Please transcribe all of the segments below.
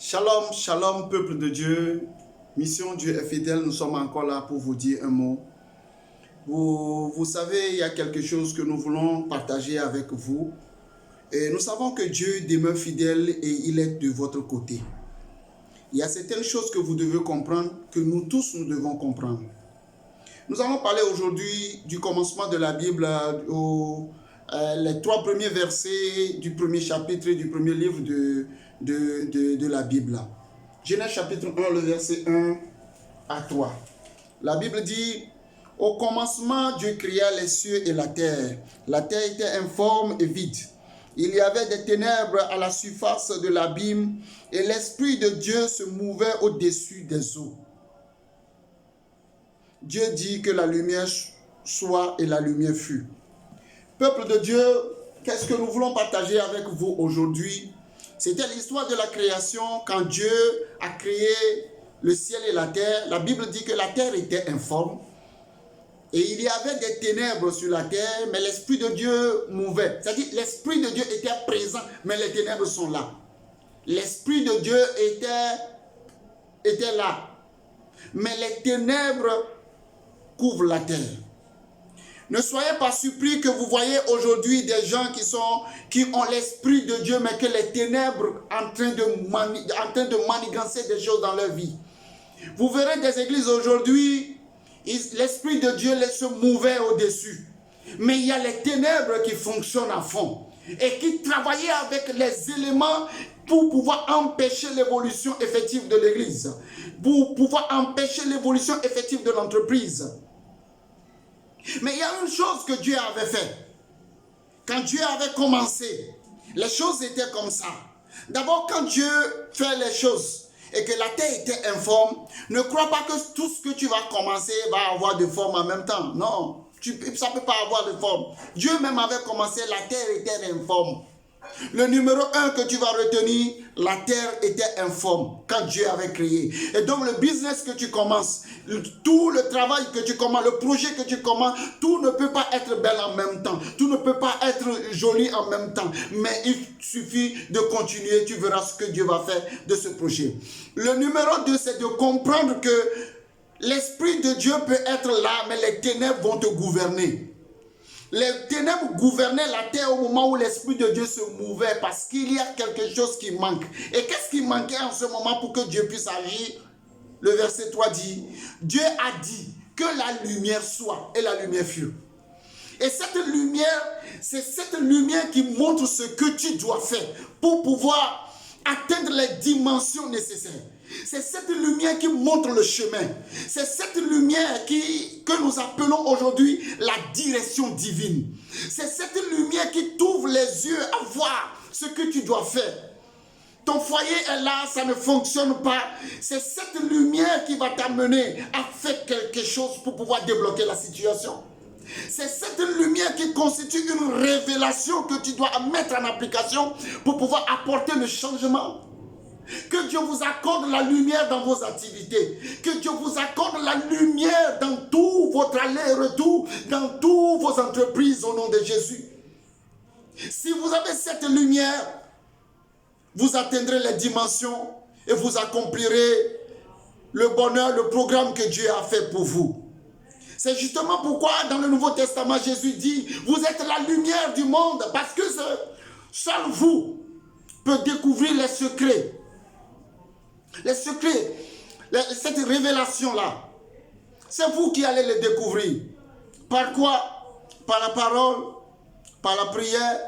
Shalom, shalom, peuple de Dieu. Mission Dieu est fidèle, nous sommes encore là pour vous dire un mot. Vous savez, il y a quelque chose que nous voulons partager avec vous. Et nous savons que Dieu demeure fidèle et il est de votre côté. Il y a certaines choses que vous devez comprendre, que nous tous, nous devons comprendre. Nous allons parler aujourd'hui du commencement de la Bible, les 3 premiers versets du premier chapitre et du premier livre de la Bible. Genèse chapitre 1, le verset 1 à 3. La Bible dit: au commencement, Dieu créa les cieux et la terre. La terre était informe et vide. Il y avait des ténèbres à la surface de l'abîme et l'Esprit de Dieu se mouvait au-dessus des eaux. Dieu dit que la lumière soit et la lumière fut. Peuple de Dieu, qu'est-ce que nous voulons partager avec vous aujourd'hui? C'était l'histoire de la création quand Dieu a créé le ciel et la terre. La Bible dit que la terre était informe. Et il y avait des ténèbres sur la terre, mais l'Esprit de Dieu mouvait. C'est-à-dire, l'Esprit de Dieu était présent, mais les ténèbres sont là. L'Esprit de Dieu était là, mais les ténèbres couvrent la terre. Ne soyez pas surpris que vous voyez aujourd'hui des gens qui ont l'Esprit de Dieu, mais que les ténèbres en train de manigancer des choses dans leur vie. Vous verrez des églises aujourd'hui, l'Esprit de Dieu se mouvait au-dessus. Mais il y a les ténèbres qui fonctionnent à fond et qui travaillaient avec les éléments pour pouvoir empêcher l'évolution effective de l'église, pour pouvoir empêcher l'évolution effective de l'entreprise. Mais il y a une chose que Dieu avait fait. Quand Dieu avait commencé, les choses étaient comme ça. D'abord, quand Dieu fait les choses et que la terre était informe, ne crois pas que tout ce que tu vas commencer va avoir de forme en même temps. Non, ça ne peut pas avoir de forme. Dieu même avait commencé, la terre était informe. Le numéro 1 que tu vas retenir, la terre était informe quand Dieu avait créé. Et donc le business que tu commences, tout le travail que tu commences, le projet que tu commences, tout ne peut pas être bel en même temps. Tout ne peut pas être joli en même temps. Mais il suffit de continuer, tu verras ce que Dieu va faire de ce projet. Le numéro 2, c'est de comprendre que l'Esprit de Dieu peut être là, mais les ténèbres vont te gouverner. Les ténèbres gouvernaient la terre au moment où l'Esprit de Dieu se mouvait parce qu'il y a quelque chose qui manque. Et qu'est-ce qui manquait en ce moment pour que Dieu puisse agir? Le verset 3 dit: Dieu a dit que la lumière soit et la lumière fut. Et cette lumière, c'est cette lumière qui montre ce que tu dois faire pour pouvoir atteindre les dimensions nécessaires. C'est cette lumière qui montre le chemin. C'est cette lumière que nous appelons aujourd'hui la direction divine. C'est cette lumière qui t'ouvre les yeux à voir ce que tu dois faire. Ton foyer est là, ça ne fonctionne pas. C'est cette lumière qui va t'amener à faire quelque chose pour pouvoir débloquer la situation. C'est cette lumière qui constitue une révélation que tu dois mettre en application pour pouvoir apporter le changement. Que Dieu vous accorde la lumière dans vos activités. Que Dieu vous accorde la lumière dans tout votre aller-retour, dans toutes vos entreprises au nom de Jésus. Si vous avez cette lumière, vous atteindrez les dimensions et vous accomplirez le bonheur, le programme que Dieu a fait pour vous. C'est justement pourquoi dans le Nouveau Testament, Jésus dit: vous êtes la lumière du monde, parce que seul vous peut découvrir les secrets. Les secrets, cette révélation-là, c'est vous qui allez les découvrir. Par quoi? Par la parole, par la prière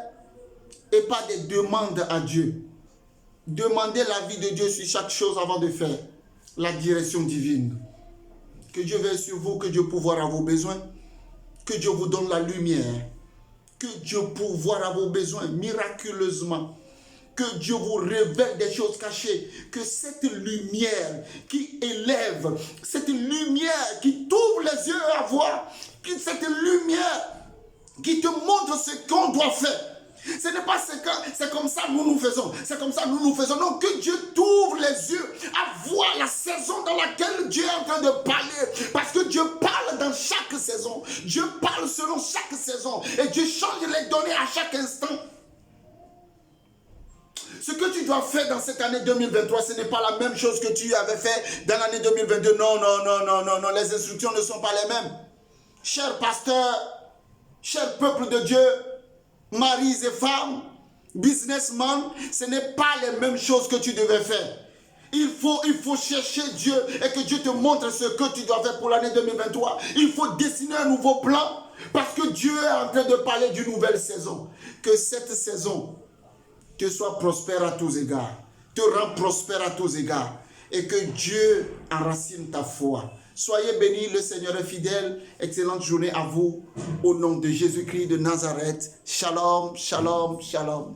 et par des demandes à Dieu. Demandez l'avis de Dieu sur chaque chose avant de faire la direction divine. Que Dieu veille sur vous, que Dieu pourvoie à vos besoins, que Dieu vous donne la lumière, que Dieu pourvoie à vos besoins miraculeusement. Que Dieu vous révèle des choses cachées. Que cette lumière qui élève, cette lumière qui t'ouvre les yeux à voir, que cette lumière qui te montre ce qu'on doit faire. Ce n'est pas c'est comme ça nous faisons. C'est comme ça nous faisons. Non, que Dieu t'ouvre les yeux à voir la saison dans laquelle Dieu est en train de parler. Parce que Dieu parle dans chaque saison. Dieu parle selon chaque saison. Et Dieu change les données à chaque instant. Ce que tu dois faire dans cette année 2023, ce n'est pas la même chose que tu avais fait dans l'année 2022. Non, non, non, non, non, non. Les instructions ne sont pas les mêmes. Chers pasteurs, chers peuple de Dieu, maris et femmes, businessmen, ce n'est pas les mêmes choses que tu devais faire. Il faut chercher Dieu et que Dieu te montre ce que tu dois faire pour l'année 2023. Il faut dessiner un nouveau plan parce que Dieu est en train de parler d'une nouvelle saison. Que cette saison te soit prospère à tous égards, te rend prospère à tous égards et que Dieu enracine ta foi. Soyez bénis, le Seigneur est fidèle. Excellente journée à vous. Au nom de Jésus-Christ de Nazareth. Shalom, shalom, shalom.